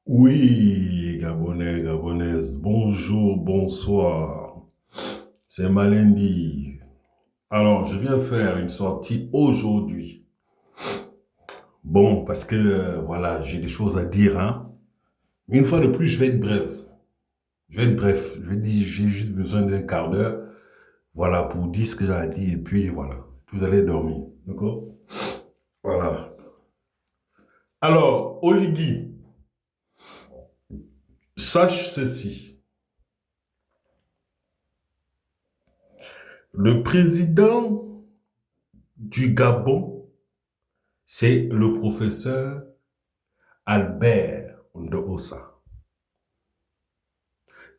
Oui, Gabonais, Gabonaises, bonjour, bonsoir. C'est Malendi. Alors, je viens faire une sortie aujourd'hui. Bon, parce que, voilà, j'ai des choses à dire, hein. Mais une fois de plus, je vais être bref. Je vais être bref. Je vais dire, j'ai juste besoin d'un quart d'heure, voilà, pour dire ce que j'ai à dire, et puis voilà. Vous allez dormir, d'accord? Voilà. Alors, Oligui, sache ceci. Le président du Gabon, c'est le professeur Albert Ndohossa.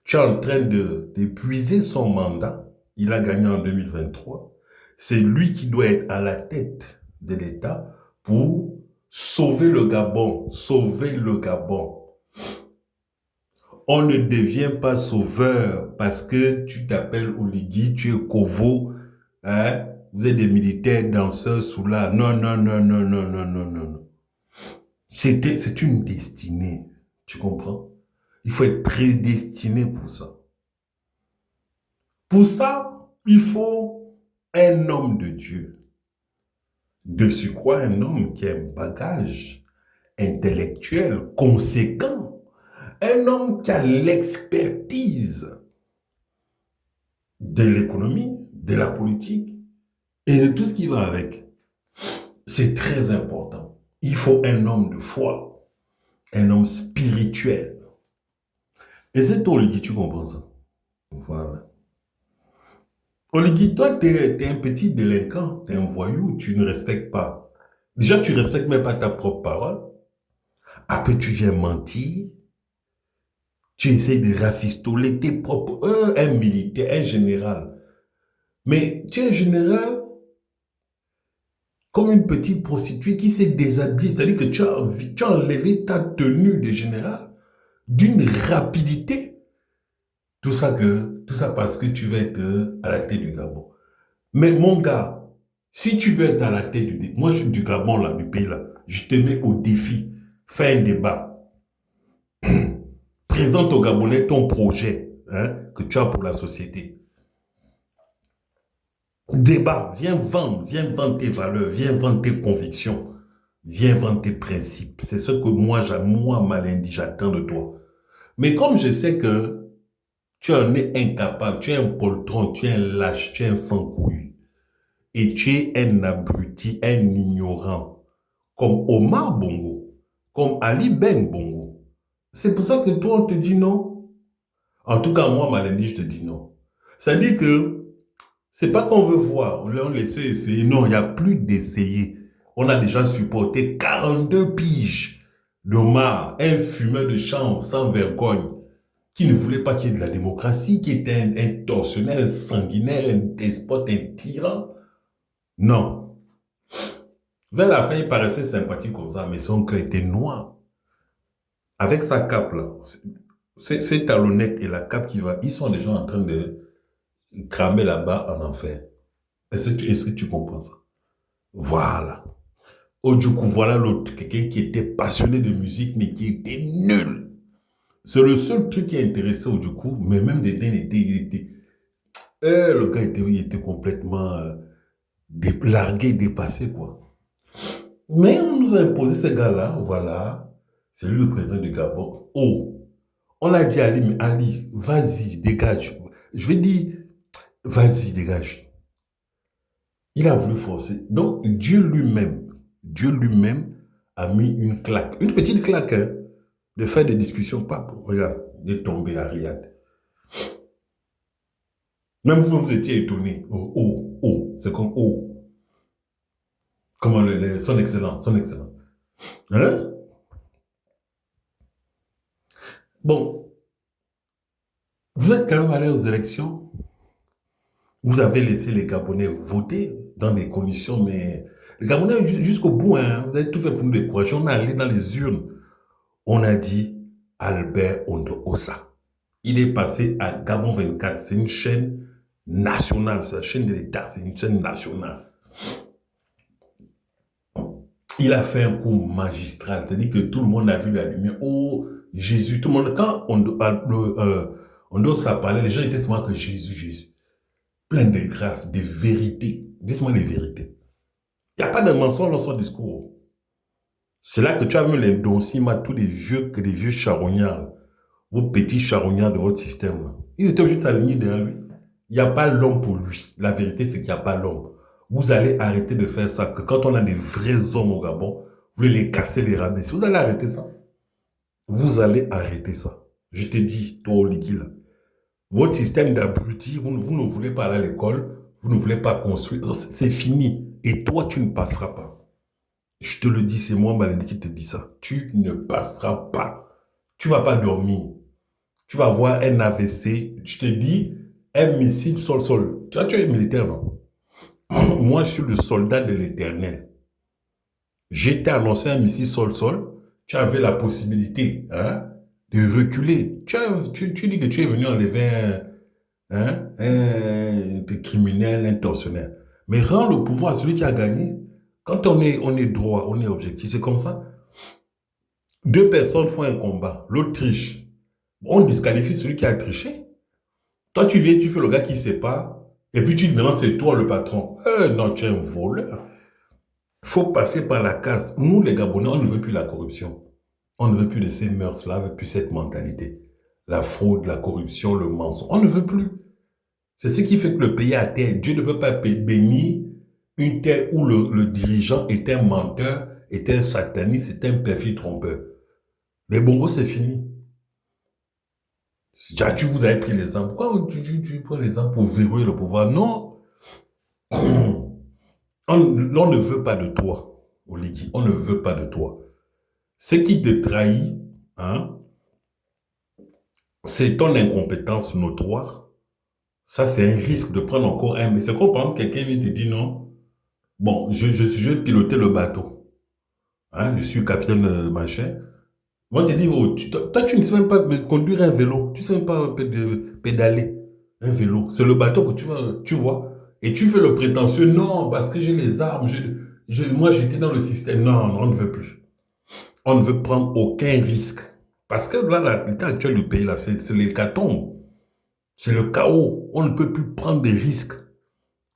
Tu es en train d'épuiser son mandat. Il a gagné en 2023. C'est lui qui doit être à la tête de l'État pour sauver le Gabon. Sauver le Gabon. On ne devient pas sauveur parce que tu t'appelles Oligui, tu es Kovo, hein? Vous êtes des militaires danseurs sous là. Non, non, non, non, non, non, non, non. C'est une destinée. Tu comprends? Il faut être prédestiné pour ça. Pour ça, il faut un homme de Dieu. De surcroît, un homme qui a un bagage intellectuel conséquent. Un homme qui a l'expertise de l'économie, de la politique et de tout ce qui va avec. C'est très important. Il faut un homme de foi, un homme spirituel. Et c'est toi, Olivier, tu comprends ça? Voilà. Oligui, toi, t'es un petit délinquant, t'es un voyou, tu ne respectes pas. Déjà, tu ne respectes même pas ta propre parole. Après, tu viens mentir. Tu essayes de rafistoler tes propres... un militaire, un général. Mais tu es un général comme une petite prostituée qui s'est déshabillée. C'est-à-dire que tu as enlevé ta tenue de général d'une rapidité. Tout ça parce que tu veux être à la tête du Gabon. Mais mon gars, si tu veux être à la tête moi je suis du Gabon là, du pays là, je te mets au défi. Fais un débat. Présente aux Gabonais ton projet, hein, que tu as pour la société. Débat, viens vendre tes valeurs, viens vendre tes convictions, viens vendre tes principes. C'est ce que moi, Malendi, j'attends de toi. Mais comme je sais que tu en es incapable, tu es un poltron, tu es un lâche, tu es un sans-couille, et tu es un abruti, un ignorant, comme Omar Bongo, comme Ali Ben Bongo. C'est pour ça que toi, on te dit non. En tout cas, moi, Malendi, je te dis non. Ça dit que c'est pas qu'on veut voir, on laisse essayer. Non, il n'y a plus d'essayer. On a déjà supporté 42 piges d'Omar, un fumeur de chanvre sans vergogne, qui ne voulait pas qu'il y ait de la démocratie, qui était un tortionnaire, un sanguinaire, un despote, un tyran. Non. Vers la fin, il paraissait sympathique comme ça, mais son cœur était noir. Avec sa cape là, c'est talonnette et la cape qui va, ils sont déjà en train de cramer là-bas en enfer. Est-ce que tu comprends ça? Voilà. Oh, du coup, voilà l'autre, quelqu'un qui était passionné de musique, mais qui était nul. C'est le seul truc qui a intéressé au du coup, mais même dedans, le gars il était complètement largué, dépassé, quoi. Mais on nous a imposé ce gars-là, voilà. C'est lui le président du Gabon. Oh, on a dit à Ali, mais Ali, vas-y, dégage. Je vais dire, vas-y, dégage. Il a voulu forcer. Donc, Dieu lui-même a mis une claque, une petite claque, hein, de faire des discussions. Pas, regarde, il est tombé à Riyad. Même vous, vous étiez étonné. Oh, oh, oh, c'est comme oh. Comment son excellence, son excellence. Hein? Bon, vous êtes quand même allé aux élections. Vous avez laissé les Gabonais voter dans des conditions, mais les Gabonais jusqu'au bout, hein, vous avez tout fait pour nous décourager. On est allé dans les urnes. On a dit Albert Ondo-Ossa. Il est passé à Gabon 24. C'est une chaîne nationale. C'est la chaîne de l'État. C'est une chaîne nationale. Il a fait un coup magistral. C'est-à-dire que tout le monde a vu la lumière. Oh, Jésus, tout le monde, quand on doit ça parler, les gens étaient souvent que Jésus, Jésus. Plein de grâce, de vérité. Dis-moi les vérités. Il n'y a pas de mensonge dans son discours. C'est là que tu as vu l'indociment, tous les vieux charognards, vos petits charognards de votre système. Là. Ils étaient obligés de s'aligner derrière lui. Il n'y a pas l'homme pour lui. La vérité, c'est qu'il n'y a pas l'homme. Vous allez arrêter de faire ça. Que quand on a des vrais hommes au Gabon, vous voulez les casser, les rabaisser. Vous allez arrêter ça. Vous allez arrêter ça. Je te dis, toi, Oligui, là. Votre système d'abrutis, vous ne voulez pas aller à l'école, vous ne voulez pas construire. C'est fini. Et toi, tu ne passeras pas. Je te le dis, c'est moi, Malendi, qui te dit ça. Tu ne passeras pas. Tu ne vas pas dormir. Tu vas avoir un AVC. Je te dis, un missile sol-sol. Tu es militaire, non? Moi, je suis le soldat de l'Éternel. J'étais annoncé un missile sol-sol. Tu avais la possibilité de reculer. Tu dis que tu es venu enlever un criminel intentionnel. Mais rends le pouvoir à celui qui a gagné. Quand on est droit, on est objectif, c'est comme ça. Deux personnes font un combat, l'autre triche. On disqualifie celui qui a triché. Toi, tu viens, tu fais le gars qui ne sait pas, et puis tu dis, maintenant, c'est toi le patron. Non, tu es un voleur. Il faut passer par la case. Nous, les Gabonais, on ne veut plus la corruption. On ne veut plus de ces mœurs-là, on ne veut plus cette mentalité. La fraude, la corruption, le mensonge, on ne veut plus. C'est ce qui fait que le pays est à terre. Dieu ne peut pas bénir une terre où le dirigeant est un menteur, est un sataniste, est un perfide trompeur. Les bongos, c'est fini. Tu vous avez pris l'exemple. Pourquoi tu prends l'exemple pour verrouiller le pouvoir? Non. On ne veut pas de toi, Oligui. On ne veut pas de toi. Ce qui te trahit, c'est ton incompétence notoire. Ça, c'est un risque de prendre encore un. Mais c'est comme, par exemple, quelqu'un vient te dire non. Bon, je pilotais le bateau. Je suis capitaine machin. Moi, je te dis, oh, toi, tu ne sais même pas conduire un vélo. Tu ne sais même pas pédaler un vélo. C'est le bateau que tu vois. Et tu fais le prétentieux. Non, parce que j'ai les armes. Moi, j'étais dans le système. Non, on ne veut plus. On ne veut prendre aucun risque. Parce que là, l'état actuel du pays, là, c'est l'hécatombe. C'est le chaos. On ne peut plus prendre des risques.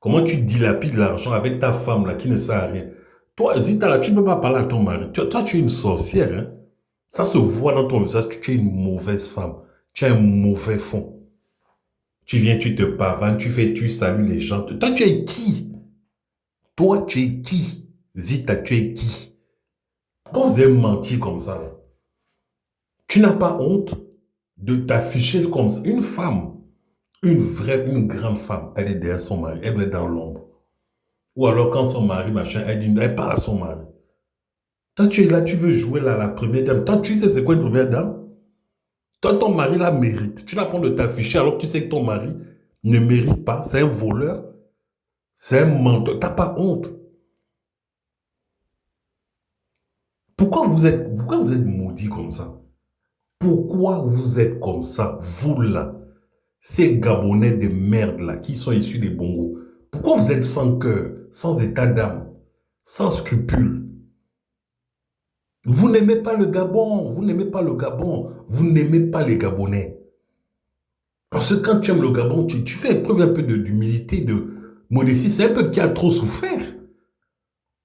Comment tu dilapides l'argent avec ta femme, là, qui ne sert à rien. Toi, Zita, là, tu ne peux pas parler à ton mari. Toi, tu es une sorcière, hein. Ça se voit dans ton visage que tu es une mauvaise femme. Tu as un mauvais fond. Tu viens, tu te pavanes, tu salues les gens. Toi, tu es qui? Toi, tu es qui? Zita, tu es qui? Quand vous avez menti comme ça, là, tu n'as pas honte de t'afficher comme ça. Une femme, une grande femme, elle est derrière son mari, elle est dans l'ombre. Ou alors quand son mari, machin, elle parle à son mari. Toi, tu es là, tu veux jouer là, la première dame. Toi, tu sais c'est quoi une première dame? Toi, ton mari la mérite. Tu n'as pas de t'afficher alors que tu sais que ton mari ne mérite pas. C'est un voleur. C'est un menteur. Tu n'as pas honte. Pourquoi vous êtes maudit comme ça? Pourquoi vous êtes comme ça, vous là? Ces Gabonais de merde là, qui sont issus des bongos. Pourquoi vous êtes sans cœur, sans état d'âme, sans scrupules? Vous n'aimez pas le Gabon, vous n'aimez pas le Gabon, vous n'aimez pas les Gabonais. Parce que quand tu aimes le Gabon, tu fais preuve un peu d'humilité, de modestie. C'est un peuple qui a trop souffert.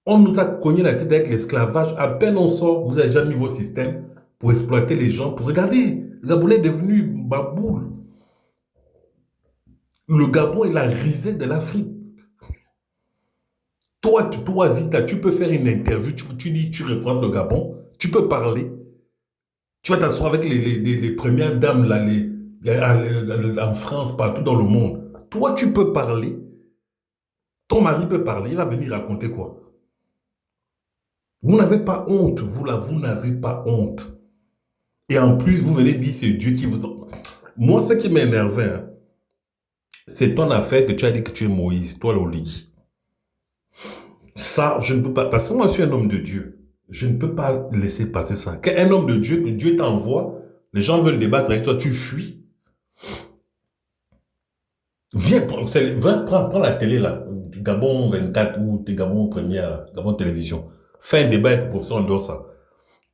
On nous a cogné la tête avec l'esclavage. À peine on sort, vous avez déjà mis vos systèmes pour exploiter les gens. Pour regarder, le Gabonais est devenu baboule. Le Gabon est la risée de l'Afrique. Toi, Zita, tu peux faire une interview, tu dis, tu reprends le Gabon, tu peux parler. Tu vas t'asseoir avec les premières dames là, en France, partout dans le monde. Toi, tu peux parler. Ton mari peut parler, il va venir raconter quoi? Vous n'avez pas honte, vous là, vous n'avez pas honte. Et en plus, vous venez dire c'est Dieu qui vous... Moi, ce qui m'énervait, c'est ton affaire que tu as dit que tu es Moïse, toi, Loli. Ça, je ne peux pas, parce que moi, je suis un homme de Dieu. Je ne peux pas laisser passer ça. Qu'un homme de Dieu, que Dieu t'envoie, les gens veulent débattre avec toi, tu fuis. Viens, prends la télé, là, Gabon 24 ou Gabon Première, Gabon Télévision. Fais un débat avec le professeur Ndossa.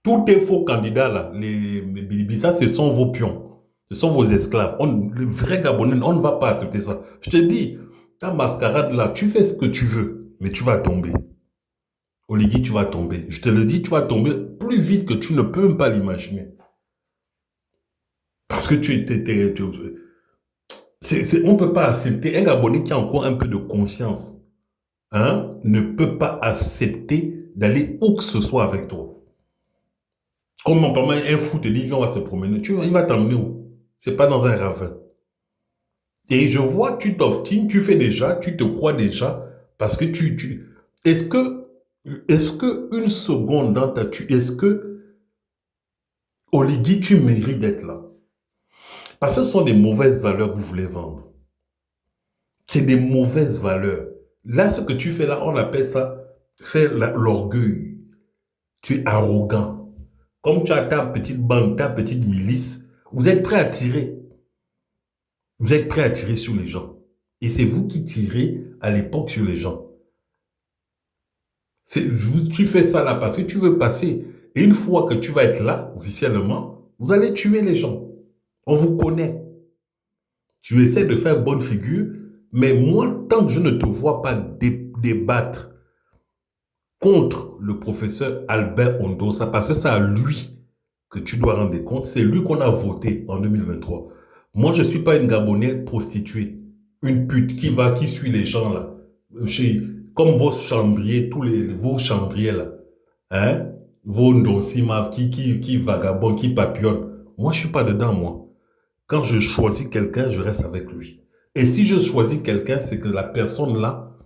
Tous tes faux candidats, là, les Bilibisa, ce sont vos pions. Ce sont vos esclaves. Les vrais Gabonais, on ne va pas accepter ça. Je te dis, ta mascarade là, tu fais ce que tu veux, mais tu vas tomber. Oligui, tu vas tomber. Je te le dis, tu vas tomber plus vite que tu ne peux même pas l'imaginer. Parce que on ne peut pas accepter. Un Gabonais qui a encore un peu de conscience, hein, ne peut pas accepter d'aller où que ce soit avec toi. Comme un fou te dit, on va se promener. Il va t'emmener où? C'est pas dans un ravin. Et je vois, tu t'obstines, tu fais déjà, tu te crois déjà, parce que est-ce que une seconde dans est-ce que, Oligui, tu mérites d'être là? Parce que ce sont des mauvaises valeurs que vous voulez vendre. C'est des mauvaises valeurs. Là, ce que tu fais là, on appelle ça faire l'orgueil. Tu es arrogant. Comme tu as ta petite bande, ta petite milice, vous êtes prêt à tirer. Vous êtes prêt à tirer sur les gens. Et c'est vous qui tirez à l'époque sur les gens. Tu fais ça là parce que tu veux passer. Et une fois que tu vas être là, officiellement, vous allez tuer les gens. On vous connaît. Tu essaies de faire bonne figure, mais moi, tant que je ne te vois pas débattre contre le professeur Albert Ondosa, parce que c'est à lui que tu dois rendre compte, c'est lui qu'on a voté en 2023. Moi, je ne suis pas une Gabonaise prostituée, une pute qui suit les gens là, comme vos chambriers, vos chambriers là, hein, vos ndosimav qui vagabondent, qui papillonnent. Moi, je ne suis pas dedans, moi. Quand je choisis quelqu'un, je reste avec lui. Et si je choisis quelqu'un, c'est que la personne là,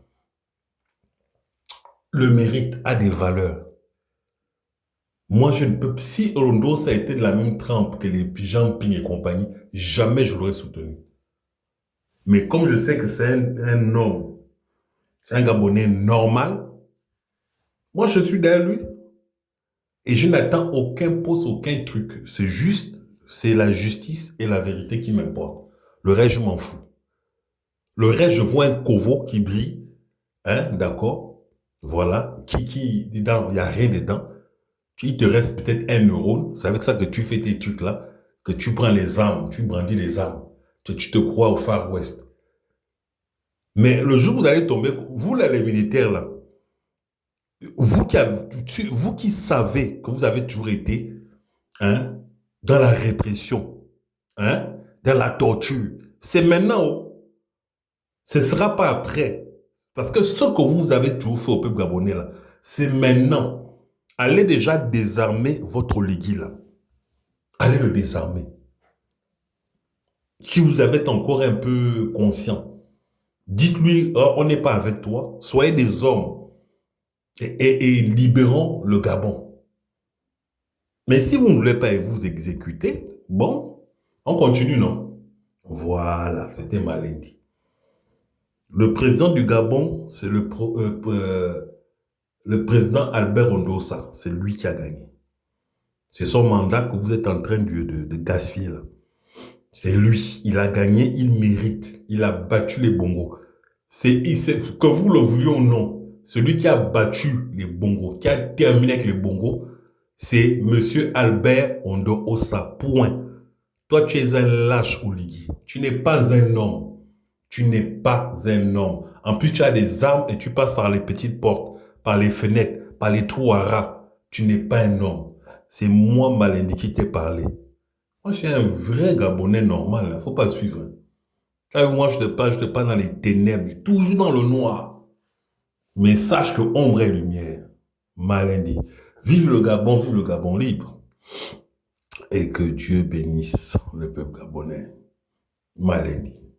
le mérite, a des valeurs. Moi, je ne peux... Si Orondo, ça a été de la même trempe que les Jean Ping et compagnie, jamais je l'aurais soutenu. Mais comme je sais que c'est un homme, c'est un Gabonais normal, moi, je suis derrière lui. Et je n'attends aucun poste, aucun truc. C'est juste, c'est la justice et la vérité qui m'importent. Le reste, je m'en fous. Le reste, je vois un Kovo qui brille, hein, d'accord? Voilà, dedans, il n'y a rien dedans. Il te reste peut-être un neurone. C'est avec ça que tu fais tes trucs là, que tu prends les armes, tu brandis les armes. Tu te crois au Far West. Mais le jour où vous allez tomber, vous là, les militaires là, vous qui savez que vous avez toujours été, hein, dans la répression, hein, dans la torture, c'est maintenant, oh. Ce ne sera pas après. Parce que ce que vous avez toujours fait au peuple gabonais là, c'est maintenant. Allez déjà désarmer votre Oligui là. Allez le désarmer. Si vous avez encore un peu conscient, dites-lui, oh, on n'est pas avec toi, soyez des hommes et libérons le Gabon. Mais si vous ne voulez pas vous exécuter, bon, on continue, non? Voilà, c'était malin dit. Le président du Gabon, c'est le président Albert Ondosa. C'est lui qui a gagné. C'est son mandat que vous êtes en train de gaspiller là. C'est lui. Il a gagné, il mérite. Il a battu les Bongos. Que vous le vouliez ou non, celui qui a battu les Bongos, qui a terminé avec les Bongos, c'est Monsieur Albert Ondosa. Point. Toi, tu es un lâche, Oligui. Tu n'es pas un homme. Tu n'es pas un homme. En plus, tu as des armes et tu passes par les petites portes, par les fenêtres, par les trous à rats. Tu n'es pas un homme. C'est moi, Malendi, qui t'ai parlé. Moi, je suis un vrai Gabonais normal. Il ne faut pas suivre. Moi, je te parle dans les ténèbres, toujours dans le noir. Mais sache que ombre et lumière. Malendi. Vive le Gabon libre. Et que Dieu bénisse le peuple gabonais. Malendi.